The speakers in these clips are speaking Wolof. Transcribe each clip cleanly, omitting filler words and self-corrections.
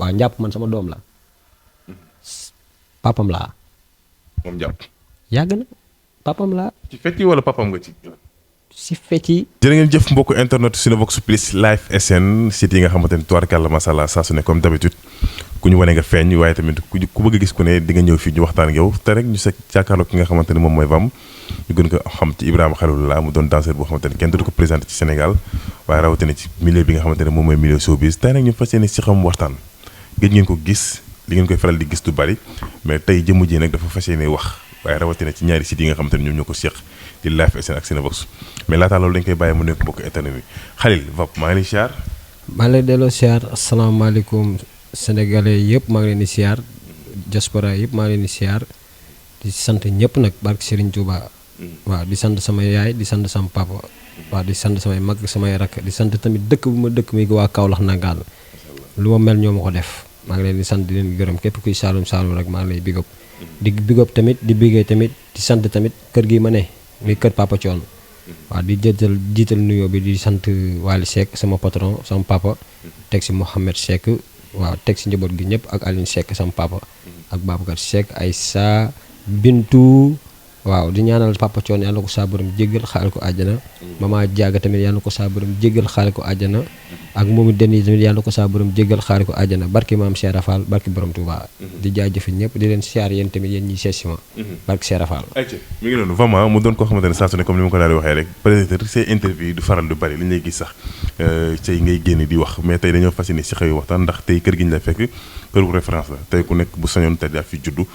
waaw njàpp man sama doom la papam laa. moom jàpp. yàgg na papam laa. ci fecc wala papam nga ci. si fecci. jërë ngeen jëf mbokku internet Cinevox Plus live SN site yi nga xamante ni tubaarkàlla macha allah saa su ne comme d'habitude ku ñu wane nga feeñ waaye tamit ku bëgg a gis ku ne di nga ñëw fii ñu waxtaan ak yow te rek ñu jàkkaarloo ki nga xamante ne moom mooy Vam ñu gën ko xam ci Ibrahima Khalilullah mu doon danseur boo xamante ni kenn du ko présenté ci Sénégal waaye rawatina ci milieu bi nga xamante ne moom mooy milieu showbiz tey nag ñu fas yéene si xam waxtaan gëj ngeen ko gis li ngeen koy faral di gis du bari mais tey jëmm ji nag dafa fas yéene wax waaye rawatina ci ñaari sites yi nga xamante ne ñoom ñoo ko seq di live SN ak Cinevox mais laataa loolu dañ koy bàyyi mu nekk mbokk internet bi Khalil Vap maa ngi lay siyaar. maa ngi lay delloo siyaar asalaamaaleykum sénégalais yëpp maa ngi leen di siyaar diaspora yëpp maa ngi leen di siyaar di sant ñëpp nag barke Serigne Touba. waaw di sant sama yaay di sant sama papa. waaw di sant samay mag samay rakk di sant tamit dëkk bu ma dëkk mi waa Kaolack nangaan lu ma mel ñoo ma ko def maa ngi leen di sant di leen gërëm képp kuy Saalum Saalum rek maa ngi lay big up di big up tamit di bigee tamit di sant tamit kër gi ma ne muy kër Papa Thione waaw di jiital nuyoo bi di sant Waly Seck sama patron sama papa teg si Mouhamed Seck waaw teg si njaboot gi ñëpp ak Aline Seck sama papa ak Babacar Seck Aïssa Bintu waaw di ñaanal Papa Thione yàlla na ko saa borom jéggal xaal ko àjjana mama jaaga tamit yàlla na ko saa borom jéggal xaal ko àjjana ak moomu den yi tamit yàlla na ko saa borom jéggal xaal ko àjjana barki maam Cheikh Rafal barki borom Touba di jaajëfe ñëpp di leen siyaar yéen tamit yéen ñiy seet si ma barki Cheikh Rafal mi ngi noonu vraiment mu doon koo xamante ne saa su ne comme ni ma ko daal di waxee rek peut-être say interview du faral du bari li ñu lay gis sax say ngay génn di wax mais tey dañoo fas yéene si xëy waxtaan ndax tey kër gi ñu la fekk kër gu référence la tey ku nekk bu sañoon tey daa fi juddu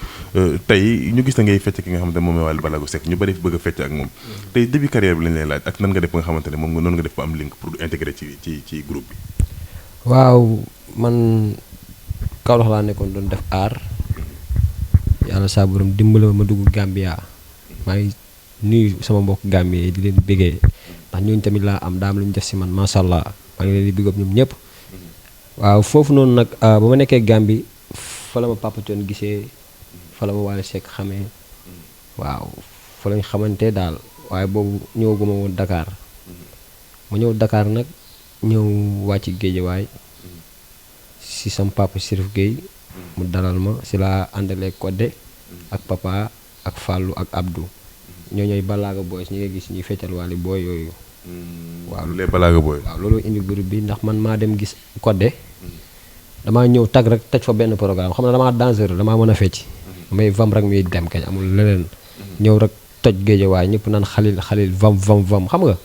tey ñu gis na ngay fecc ki nga xamante ne moom mooy Wally Ballago Seck ñu bari bëgg a fecc ak moom tey début carrière bi lañ lay laaj ak nan nga def ba nga xamante ne moom noonu nga def ba am link pour intégrer ci groupe bi. waaw man Kaolack laa nekkoon doon def aar yàlla saa borom dimbale ma dugg Gambia maa ngi nuyu sama mbokk Gambie di leen bégee ndax ñooñu tamit laa am daam lu ñu def si man macha allah maa ngi leen di big up ñoom ñëpp. waaw foofu noonu nag ba ma nekkee Gambie fa la ma Papa Thione gisee fa la ma Waly Seck xamee waaw fa lañ xamante daal waaye boobu ñëwaguma woon Dakar ma ñëw Dakar nag ñëw wàcc Géejawaay si sam papa Sirif Gueye mu dalal ma si laa àndalee Codé ak papa ak Fallou ak Abdou ñoo ñooy Ballago Boys ñi nga gis ñuy feccal Wally booy yooyu waaw les Ballago Boys waaw loolu indi groupe bi ndax man maa dem gis Codé damaa ñëw tag rek teg fa benn programme xam na damaa danseur damaa mën a fecc damay vam rek muy dem kañ amul leneen ñëw rek toj Géejawaay ñëpp naan xalil vam xam nga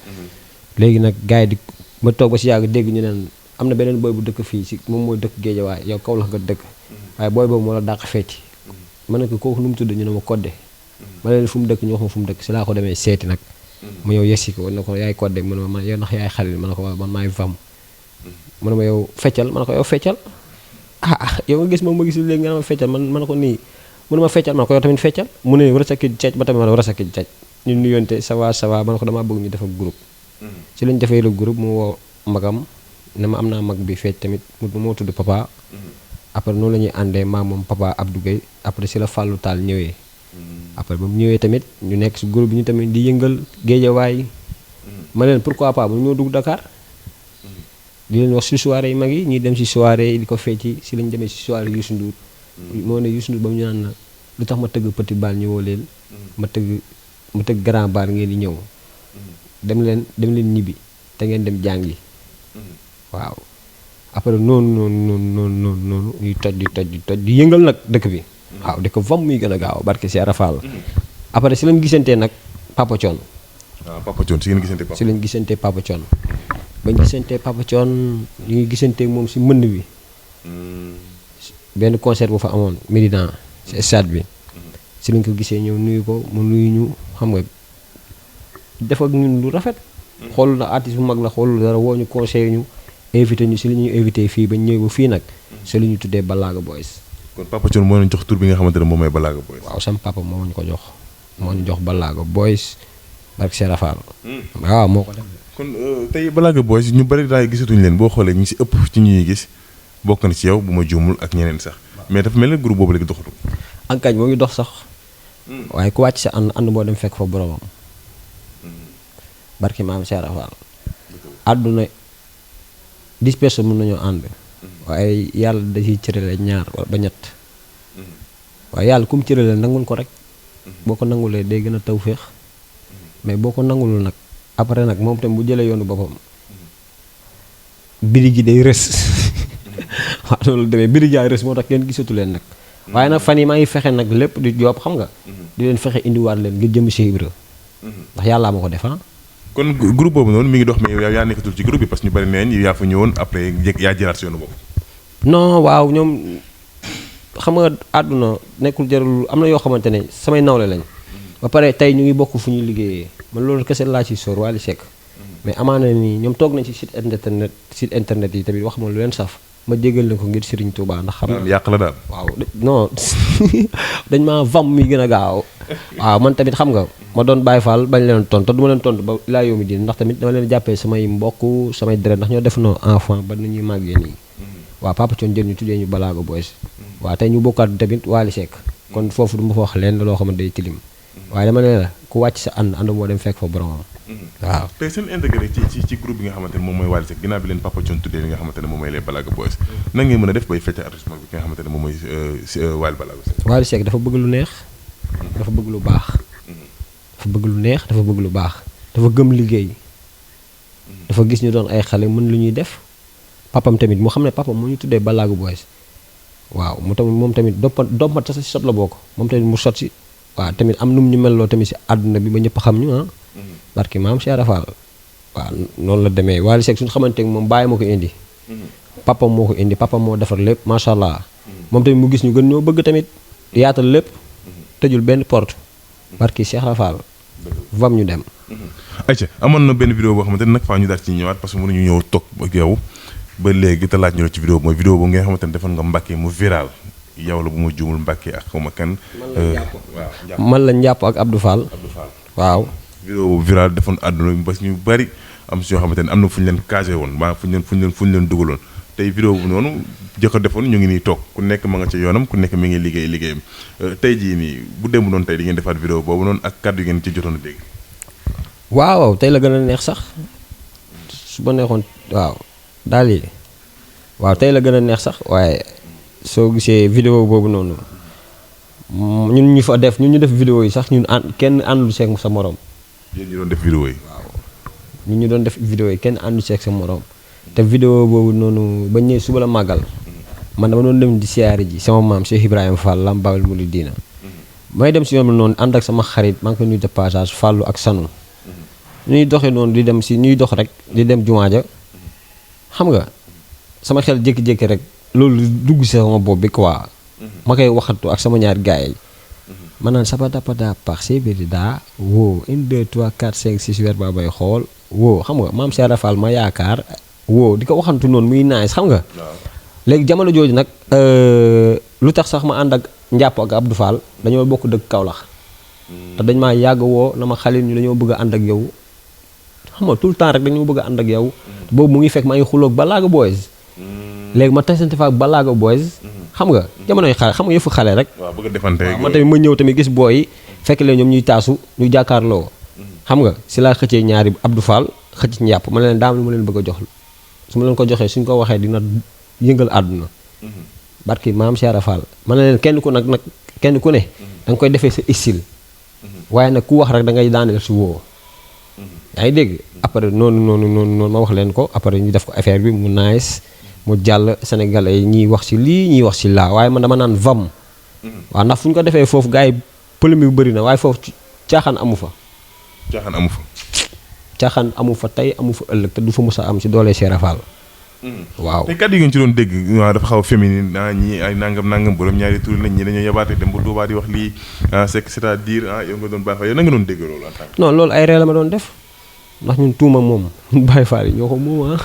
léegi nag gars yi di ma toog ba si yàgg dégg ñu neen am na beneen booy bu dëkk fii si moom mooy dëkk Géejawaay yow Kaolack nga dëkk waaye booy boobu moo la dàq fecc ma ne ko kooku nu mu tudd ñu ne ma Codé ma leen fu mu dëkk ñu wax ma fu mu dëkk si laa ko demee seeti nag ma ñëw yegsi ko ne ko yaay Codé mu ne ma yow ndax yaay xalil ma ne ko waaw man maay vam mu ne ma yow feccal ma ne ko yow feccal yow nga gis moom ma gis léegi nga ne ma feccal man ma ne ko nii mu ne ma feccal ma ne ko yow tamit feccal mu ne rasaki cec ba tamit ma ne rasaki cec ñu nuyonte ça va ma ne ko damaa bëgg ñu def ak groupe ci lañ defee le groupe mu woo magam ne ma am naa mag bi fecc tamit moo tudd papa après noonu la ñuy àndee maa moom papa Abdou Gueye après si la Fallou Tall ñëwee après ba mu ñëwee tamit ñu nekk si groupe bi ñu tamit di yëngal Géejawaay ma leen pourquoi pas bu ñoo dugg Dakar di leen wax si soirée yi mag yi ñuy dem si soirée yi di ko fecci si lañ demee si soirée Youssou Ndour moo ne Youssou Ndour ba mu ñu naan na lu tax ma tëgg petit bal ñëwoo leen ma tëgg grand bal ngeen di ñëw dem leen ñibbi te ngeen dem jàngi waaw après noonu ñuy toj di yëngal nag dëkk bi waaw di ko vam muy gën a gaaw barke si Arafal après si lañ gisantee nag Papa Thione waaw Papa Thione si lañ gisantee Papa Thione bañ gisantee Papa Thione ñu ngi gisantee moom si mbënd bi benn concert bu fa amoon Médina si stade bi si lañ ko gisee ñëw nuyu ko mu nuyu ñu xam nga def ak ñun lu rafet xool na artiste bu mag la xool dara woo ñu conseil ñu invité ñu si li ñuy invité fii bañ ñëw ba fii nag si li ñu tuddee Ballago Boys kon Papa Thione moo leen jox tur bi nga xamante ne moom mooy Ballago Boys waaw sama papa moo ñu ko jox moo ñu jox Ballago Boys barke Cheikh Rafal waaw moo ko def kon tey Ballago Boys ñu bari daay gisatuñu leen boo xoolee ñu si ëpp ci ñuy gis bokk na ci yow bu ma juumul ak ñeneen sax mais dafa mel ne groupe boobu léegi doxatu ankañ moo ngi dox sax waaye ku wàcc sa ànd moo dem fekk fa boromam barki maam Cheikh Rafal àdduna 10 personnes mën nañoo ànd waaye yàlla da ciy cërale ñaar ba ñett waaye yàlla kum cërale nangul ko rek boo ko nangulee day gën a tawféex mais boo ko nangulul nag après nag moom tam bu jëlee yoonu boppam biri gi day rës waaw loolu demee biri jaay rës moo tax kenn gisatu leen nag waaye nag fan yi maa ngi fexe nag lépp di joob xam nga di leen fexe indiwaat leen ngir jëm Cheikh Ibra ndax yàllaa ma ko def kon groupe boobu noonu mi ngi dox mais yow yaa nekkatul ci groupe bi parce que ñu bari neen yaa fa ñëwoon après yaa jëlaat si yoonu bopp. non waaw ñoom xam nga àdduna nekkul jarul am na yoo xamante ne samay nawle lañ ba pare tey ñu ngi bokk fu ñuy liggéeyee man loolu kese laa ci sóor Wally Seck mais amaana nii ñoom toog nañ ci site internet yi tamit wax ma lu leen saf ma jégal leen ko ngir Serigne Touba ndax xam nga yàq la daal. waaw non dañ maa vam mi gën a gaaw waaw man tamit xam nga ma doon Baye Fall bañ leen tontu du ma leen tontu ba laa yow mi diin ndax tamit dama leen jàppee samay mbokk samay deret ndax ñoo def noo enfant ba nu ñuy màggee nii waaw Papa Thione jël ñu tuddee ñu Balago Boys waaw tey ñu bokkaat tamit Wally Seck kon foofu du ma fa wax leen loo xamante day tilim waaye dama ne la ku wàcc sa ànd moo dem fekk fa boromam waaw tey seen intégré ci groupe bi nga xamante ne moom mooy Wally Seck ginnaaw bi leen Papa Thione tuddee li nga xamante ne moom mooy les Balago Boys nan ngeen mën a def bay fecc artiste bi nga xamante ne moom mooy Wally Balago Seck. Wally Seck dafa bëgg lu neex dafa bëgg lu baax dafa bëgg lu neex dafa bëgg lu baax dafa gëm liggéey dafa gis ñu doon ay xale mën lu ñuy def papam tamit mu xam ne papam mu ñu tuddee Balago Boys waaw mu tamit moom tamit dompat sa si sot la bokk moom tamit mu sot si waaw tamit am nu mu ñu melloo tamit si àdduna bi ba ñëpp xam ñu barki maam Cheikh Rafal waaw noonu la demee Wally Seck suñu xamante ne moom bàyyi moo ko indi papam moo ko indi papam moo defar lépp macha allah moom tamit mu gis ñu gën ñoo bëgg tamit yaatal lépp tëjul benn porte barki Cheikh Rafal vam ñu dem ayca amoon na benn vidéo boo xamante ne nag faa ñu daal ci ñëwaat parce que mënuñu ñëw toog ak yow ba léegi te laaj ñu ci vidéo mooy vidéo boobu nga xamante ne defoon nga Mbàkke mu viral yow la bu ma juumul Mbàkke ak xaw ma kan man la njàpp ak Abdou Fall waaw vidéo boobu viral defoon àdduna ba ñu bari am si yoo xamante ne am na fu ñu leen casé woon maa fu ñu leen dugaloon tey vidéo bu noonu jëkk defoon ñu ngi nii toog ku nekk ma nga ca yoonam ku nekk mi ngi liggéeyam tey jii nii bu démb noonu tey di ngeen defaat vidéo boobu noonu ak kàddu yi ngeen ci jotoon a dégg. waaw tey la gën a neex sax su ma neexoon waaw daal yi waaw tey la gën a neex sax waaye soo gisee vidéo boobu noonu ñun ñu fa def ñun ñu def vidéo yi sax ñun kenn àndul seeg sa morom. yéen ñu doon def vidéo yi. waaw ñun ñu doon def vidéo yi kenn àndul seeg sa morom. te vidéo boobu noonu bañ ñëwee suba la màggal man dama doon dem di siyaare ji sama maam Cheikh Ibrahima Fall Lamp Baabul Muridiina may dem si yoon noonu ànd ak sama xarit maa ngi koy nuyu de passage Fallou ak Sanu ñuy doxee noonu di dem si ñuy dox rek di dem jumaa ja xam nga sama xel jékki-jékki rek loolu dugg si sama bopp bi quoi ma koy waxatu ak sama ñaari gaay yi ma naan sapatapada par sébéri daa woo 1 2 3 4 5 6 weer ba bay xool woo xam nga maam Cheikh Rafal ma yaakaar woo di ko waxantu noonu muy nice xam nga léegi jamono jooju nag lu tax sax ma ànd ak njàpp ak Abdou Fall dañoo bokk dëkk Kaolack te dañ maa yàgg woo na ma xalil ñu dañoo bëgg a ànd ak yow xam nga tout le temps rek dañoo bëgg a ànd ak yow boobu mu ngi fekk maa ngi xuloog Balago Boys léegi ma tasante fa ak Balago Boys xam nga jamonoy xale xam nga yëfu xale rek waaw bëgg a defante man tamit ma ñëw tamit gis booy yi fekk leen ñoom ñuy taasu ñu jàkkaarloo xam nga si laa xëccee ñaari Abdou Fall xëcc njàpp ma leen daam lu ma leen bëgg a jox su ma leen ko joxee suñ ko waxee dina yëngal àdduna barki maam Cheikh Rafal ma ne leen kenn ku ne da nga koy defee sa style waaye nag ku wax rek da ngay daaneel si woo yaa ngi dégg après noonu ma wax leen ko après ñu def ko affaire bi mu nice mu jàll sénégalais yi ñiy wax ci lii ñiy wax ci laa waaye man dama naan vam waaw ndax fu ñu ko defee foofu gars yi polémique bu bëri na waaye foofu caaxaan amu fa caaxaan amu fa tey amu fa ëllëg te du fa mos a am ci doole Cheikh Rafal waaw tey kàddu yi ngeen ci doon dégg waaw dafa xaw a féminine ñii ay nangam borom ñaari tur lañ ñi dañoo yabaate dem ba Touba di wax lii c'est-à-dire yow nga doon Baye Fall yow na nga doon dégg loolu en tant que non loolu ay ree la ma doon def ndax ñun tuuma moom ñun Baye Fall yi ñoo ko moom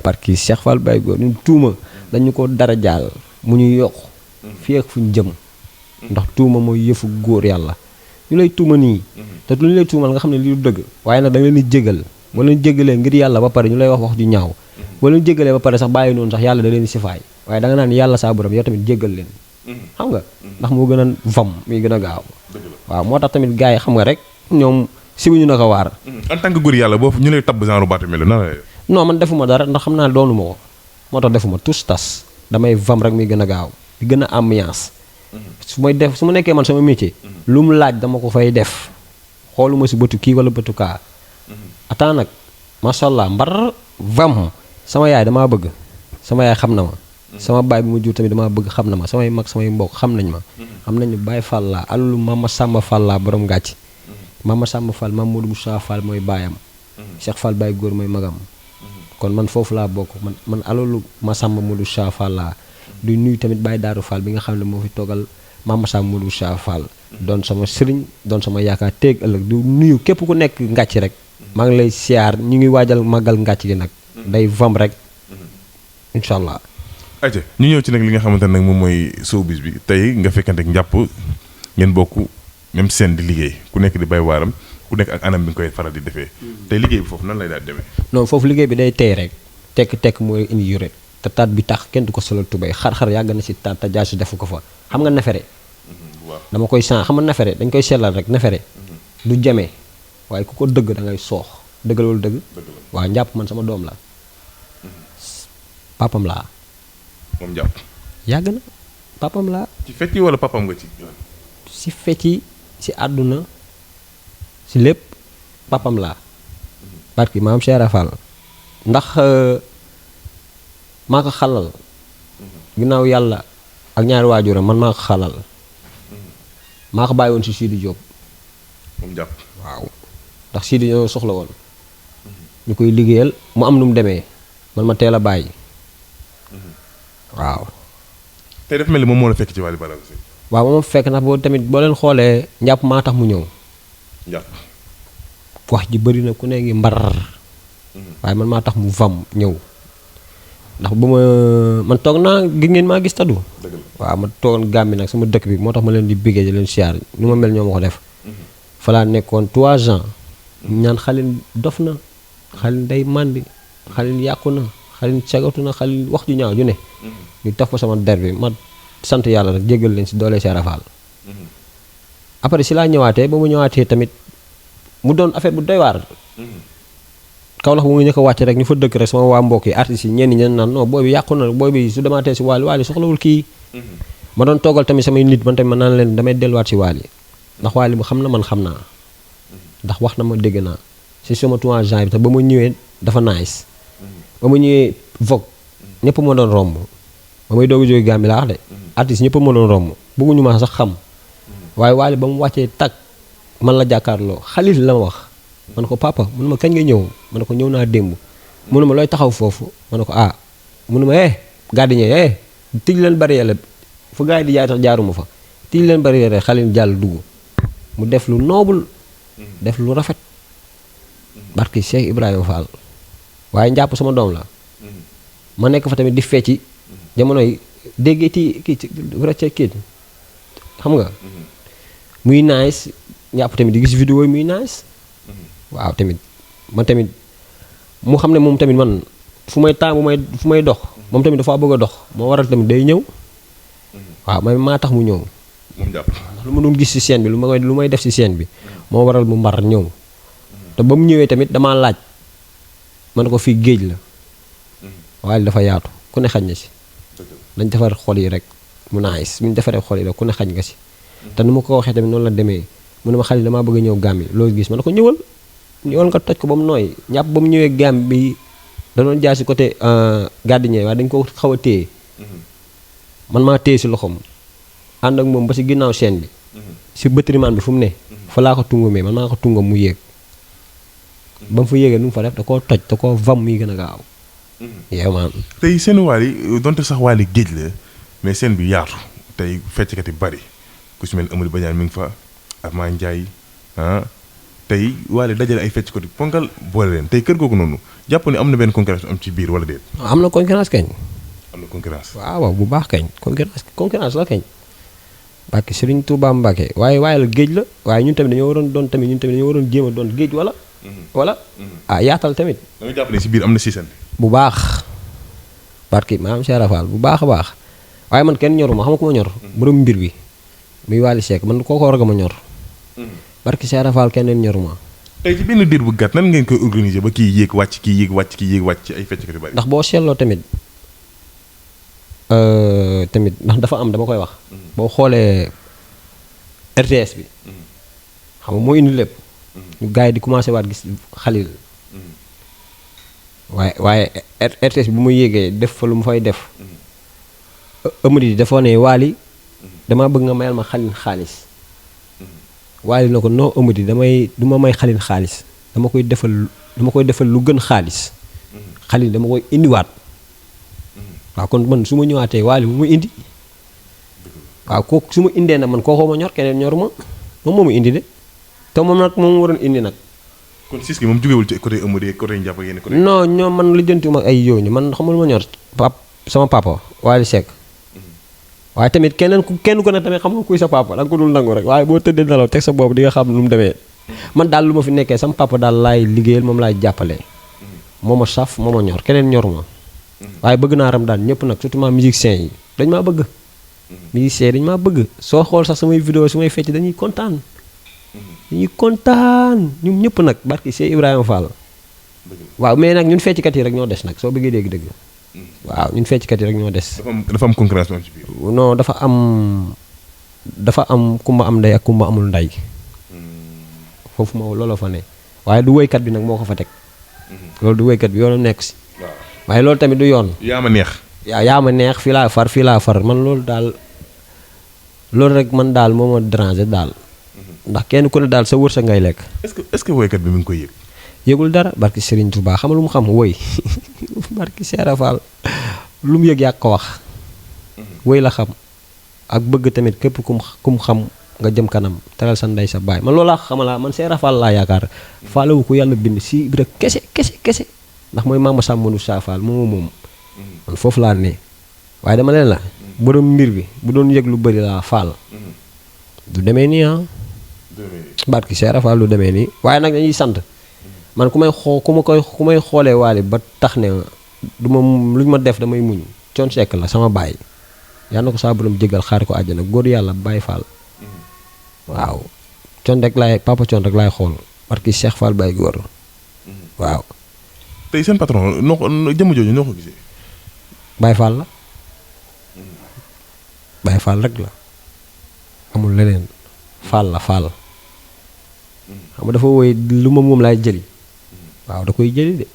parce que Cheikh Fall Baye Góor ñun tuuma dañu ko dara jaal mu ñu yokk fii ak fu ñu jëm ndax tuuma mooy yëfu góor yàlla ñu lay tuuma nii te lu ñu lay tuumal nga xam ne lii du dëgg waaye nag da nga leen di jégal boo leen jégalee ngir yàlla ba pare ñu lay wax ju ñaaw boo leen jégalee ba pare sax bàyyi noonu sax yàlla da leen di sifaay waaye da nga naan yàlla saa borom yow tamit jégal leen xam nga ndax moo gën a vam muy gën a gaaw waaw moo tax tamit gars yi xam nga rek ñoom siwuñu na ko waar en tant que góor yàlla boo ñu lay tabb genre baatu mel na la non man defuma dara ndax xam naa doonu ma ko moo tax defuma tous tas damay vam rek muy gën a gaaw di gën a ambiance su may def su ma nekkee man sama métier lu mu laaj dama ko fay def xooluma si bëtu kii wala bëtu kaa attends nag macha allah mbar vam sama yaay damaa bëgg sama yaay xam na ma sama baay bi mu jur tamit damaa bëgg xam na ma samay mag samay mbokk xam nañ ma xam nañu Baye Fall laa alalu Mama Samba Fall laa borom gàcc Mama Samba Fall Mame Modou Moussa Fall mooy baayam Cheikh Fall Baye góor mooy magam kon man foofu laa bokk man alalu ma Samba Modou Moussa Fall laa du nuyu tamit Baye Daaru Fall bi nga xam ne moo fi toogal Mama Samba Modou Moussa Fall doon sama sëriñ doon sama yaakaar teeg ëllëg du nuyu képp ku nekk ngàcc rek maa ngi lay siyaar ñu ngi waajal màggal ngàcc gi nag day vam rek incha allah. ayca ñu ñëw ci nag li nga xamante ne nag moom mooy showbiz bi tey nga fekkante ak njàpp ngeen bokk même scène di liggéey ku nekk di bay waaram ku nekk ak anam bi nga koy faral di defee tey liggéey bi foofu nan lay daal demee. non foofu liggéey bi day tey rek tekk mooy indi yure te taat bi tax kenn du ko solal tubéy xar-xar yàgg na si taat te jaasi defu ko fa xam nga nefere waaw dama koy san xam nga nefere dañ koy sellal rek nefere du jamee waaye ku ko dëgg da ngay soox dëggal wala dëgg waaw njàpp man sama doom la papam laa moom njàpp yàgg na papam laa ci fecc wala papam nga ci si fecci si àdduna si lépp papam laa barki maam Cheikh Rafal ndax maa ko xalal ginnaaw yàlla ak ñaari waajuram man maa ko xalal maa ko bàyyi woon si Sidi Diop moom jàpp waaw ndax Sidi ñoo soxla woon ñu koy liggéeyal mu am nu mu demee man ma teel a bàyyi waaw tey dafa mel ni moom moo la fekk ci Wally Ballago Seck waaw moom fekk ndax boo tamit boo leen xoolee njàpp maa tax mu ñëw njàpp wax ji bëri na ku ne ngi mbar waaye man maa tax mu vam ñëw ndax bu man toog naa gis ngeen maa gis taddu waaw ma toogoon Gàmbi nag sama dëkk bi moo tax ma leen di biggee di leen siyaar nu ma mel ñoo ma ko def fa laa nekkoon 3 ans ñaan xalin dof na xalin day màndi xalin yàqu na xalin cagatu na xalin wax ju ñaaw ju ne ñu taf ko sama der bi ma sant yàlla rek jéggal leen si doole Cheikh Rafal après si laa ñëwaatee ba mu ñëwaatee tamit mu doon affaire bu doy waar Kaolack bu mu ñu ko wàcce rek ñu fa dëkk rek sama waa mbokk yi artistes yi ñenn ñeen naan non booy bi yàqu na booy bi su demaatee si Wally soxlawul kii ma doon toogal tamit samay nit man tamit ma naan leen damay delluwaat si Wally ndax Wally bu xam na man xam naa ndax wax na ma dégg naa si sama tournoi genre bi te ba ma ñëwee dafa nice ba ma ñëwee Vogue ñëpp ma doon romb ba may doog a jóge Gambie laa wax de artistes ñëpp ma doon romb bëgguñu ma sax xam waaye Wally ba mu wàccee tag man la jàkkaarloo Xalil la ma wax ma ne ko papa mu ne ma kañ nga ñëw ma ne ko ñëw naa démb mu ne ma looy taxaw foofu ma ne ko ah mu ne ma gardien tij leen barrière fu gars yi di jaay tax jaaruma fa tij leen barrière Xalil jàll dugg mu def lu noble def lu rafet barki Cheikh Ibrahima Fall waaye njàpp sama doom la ma nekk fa tamit di fecci jamono yi déggee kii racce kii xam nga muy nice njàpp tamit di gis vidéo yi muy nice waaw tamit man tamit mu xam ne moom tamit man fu may dox moom tamit dafa bëgg a dox moo waral tamit day ñëw waaw man maa tax mu ñëw moom jàpp ndax lu ma doon gis ci scène bi lu may def ci scène bi moo waral mu mbar ñëw te ba mu ñëwee tamit damaa laaj ma ne ko fii géej la waaye dafa yaatu ku ne xañ na si dañ defar xol yi rek mu nice bu ñu defaree xol yi rek ku ne xañ nga si te nu ma ko waxee tamit noonu la demee mu ne ma Xalil damaa bëgg a ñëw Gambie loolu gis ma ne ko ñëwal nga toj ko ba mu nooy ñàpp ba mu ñëwee Gambie da doon jaar si côté gardien waaye dañ ko xaw a téye man maa téye si loxoom ànd ak moom ba si ginnaaw chaîne bi si bëtrimaan bi fu mu ne fa laa ko tungumee man maa ko tungam mu yéeg ba mu fa yéegee nu mu fa def da koo toj da koo vam muy gën a gaaw yeew maan tey seen Wally donte sax Wally géej la mais seen bi yaatu tey fecckat yi bari ku si mel Amady Badiane mi ngi fa Ama Ndiaye tey Wally dajale ay fecckat yi ponkal boole leen tey kër googu noonu jàpp ne am na benn concurrence am ci biir wala déet. am na concurrence kañ. am na concurrence. waaw bu baax kañ concurrence la kañ. Mbàkke Serigne Touba Mbàkke waaye la géej la waaye ñun tamit dañoo waroon jéem a doon géej wala. yaatal tamit. da nga jàpp ne si biir am na siisante. bu baax. barki maam Cheikh Rafal bu baax a baax waaye man kenn ñoruma xam nga ku ma ñor. borom mbir bi muy Wally Seck man kooku war nga ma ñor. barki Cheikh Rafal kenn ñoruma. tey ci benn diir bu gàtt nan ngeen koy organiser ba kii yéeg wàcc kii yéeg wàcc kii yéeg wàcc ci ay fecckat yu bari. ndax boo seetloo tamit tamit ndax dafa am dama koy wax. boo xoolee RTS bi. xam nga moo indi lépp. ñu gars yi di commencé waat gis Khalil. waaye RTS bi bu ma yéegee def fa lu mu fay def. Amady dafa ne Waly damaa bëgg nga mayal ma Khalil xaalis. Waly na ko non Amady du ma may Khalil xaalis dama koy defal lu gën xaalis. Khalil dama koy indiwaat. waaw kon man su ma ñëwaatee Waly bu ma indi. waaw kooku su ma indee na man kookoo ma ñor keneen ñor ma moom moo ma indi de te moom nag moom waroon indi nag. kon Ciss gi moom jógewul ci côté Amady côté Ndiapp ak yenn côté. non ñoom man lijjantiwuma ay yooñu man xamul ma ñor sama papa Waly Seck. waaye tamit kenn ku ne tamit xam nga kuy sa papa da nga ko dul nangu rek waaye boo tëddee nelaw teg sa bopp di nga xam nu mu demee. man daal lu ma fi nekkee sama papa daal laay liggéeyal moom laay jàppale. moo ma saf moo ma ñor keneen ñor ma. waaye bëgg naa ram daal ñëpp nag surtout ma musiciens yi dañ maa bëgg. musiciens dañ maa bëgg soo xool sax samay vidéo su may fecc dañuy kontaan. ñun ñëpp nag barki Cheikh Ibrahima Fall. waaw mais nag ñun fecckat yi rek ñoo des nag soo bëggee dégg dëgg. waaw ñun fecckat yi rek ñoo des. dafa am concurrence ci biir. non dafa am kumba am ndey ak kumba amul ndey. foofu moo looloo fa ne waaye du woykat bi nag moo ko fa teg. loolu du woykat bi yoonu nekk si. waaye loolu tamit du yoon. yaa ma neex. yaa ma neex fii laa far man loolu daal loolu rek man daal moo ma déranger daal. ndax kenn ku ne daal sa wërsëg ngay lekk. est-ce que woykat bi mi ngi koy yëg. yëgul dara barki Serigne Touba xam lu mu xam woy barki Seera Fall lu mu yëg yaa ko wax. woy la xam ak bëgg tamit képp kum xam nga jëm kanam teral sa ndey sa baay man loolu laa xamala man Seera Fall laa yaakaar. faalewu ko yàlla bind si Ibra kese ndax mooy maama Sàmmanu Saa Fall moom. man foofu laa ne waaye dama leen la borom mbir bi bu doon yëg lu bëri laa Fall. du demee nii ah. barki Seera Fall lu demee nii waaye nag dañuy sant. man ku may xoolee Waly ba tax ne du ma lu ñu ma def damay muñ Thione Seck la sama baay yal na ko saa borom jégal xaari ko àjjana góor yàlla Baye Fall. waaw Thione rek papa Thione rek laay xool barki Cheikh Fall Baye góor waaw. tey seen patron jëmm jooju noo ko gisee. Baye Fall la Baye Fall rek la amul leneen Fall la Fall xam nga dafa woy lu ma moom laay jëli waaw da koy jëli de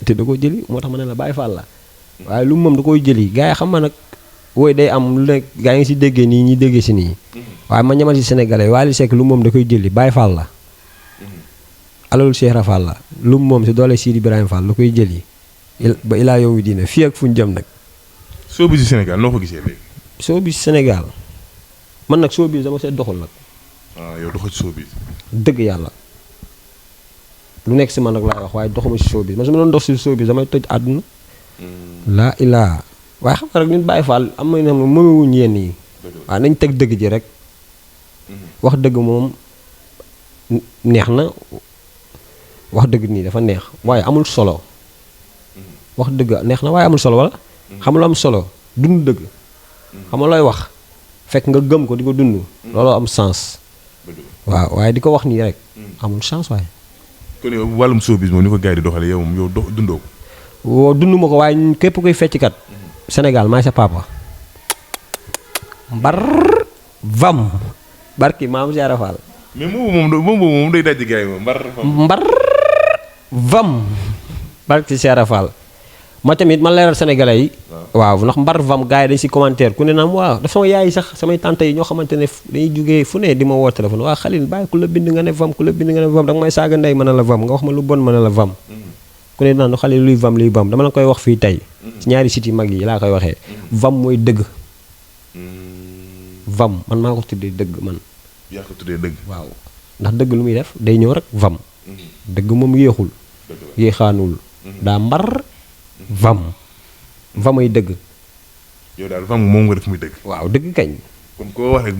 te da koy jëli moo tax ma ne la Baye Fall la waaye lu moom da koy jëli gars yi xam nga nag woy day am lu nekk gars yi ngi si déggee nii ñi déggee si nii waaye ma ñamal si sénégalais Waly Seck lu moom da koy jëli Baye Fall la alalu Cheikh Rafal la lu moom si doole Sidi Ibrahima Fall la koy jëli ba ilaa yow mi diine fii ak fu ñu jëm nag. showbiz Sénégal noo ko gisee léegi. showbiz Sénégal man nag showbiz dama see doxul nag. yow doxul ci showbiz. dëgg yàlla lu nekk si man nag laay wax waaye doxuma si showbiz man su ma doon dox si showbiz damay toj àdduna. laa ilaa waaye xam nga rek ñun Baye Fall am na ñoo xam ne mënuwuñ yenn yi. waaw nañ teg dëgg ji rek. wax dëgg moom neex na wax dëgg nii dafa neex waaye amul solo. wax dëgg neex na waaye amul solo wala. xam lu am solo dund dëgg. xam nga looy wax fekk nga gëm ko di ko dund. looloo am sens. waaw waaye di ko wax nii rek. amul sens waaye. kon yow wàllum showbiz moom ni ko gars yi di doxalee yow moom yow dundoo ko. woo dund ma ko waaye képp kuy fecckat. Sénégal maay sa papa. mbar vam barki maam Cheikh Rafal. mais moom day daj gars yi moom mbar vam barki Cheikh Rafal. ma tamit ma leeral sénégalais yi. waaw ndax mbar vam gars yi dañ si commentaire ku ne naam waaw dafa sama yaay sax samay tante yi ñoo xamante ne dañuy jógee fu ne di ma woo téléphone waa Khalil bàyyi ku la bind nga ne vam ku la bind nga ne vam danga may saaga ndey mën na la vam nga wax ma lu bon mën na la vam. ku ne naan Khalil luy vam dama la koy wax fii tey. ci ñaari sites yi mag yi laa koy waxee. vam mooy dëgg. vam man maa ko tuddee dëgg man. yaa ko tuddee dëgg. waaw ndax dëgg lu muy def day ñëw rek vam. dëgg moom yéexul. yéexaanul daa mbar. vam ay dëgg. yow daal vam moom nga def muy dëgg. waaw dëgg kañ. kon koo wax rek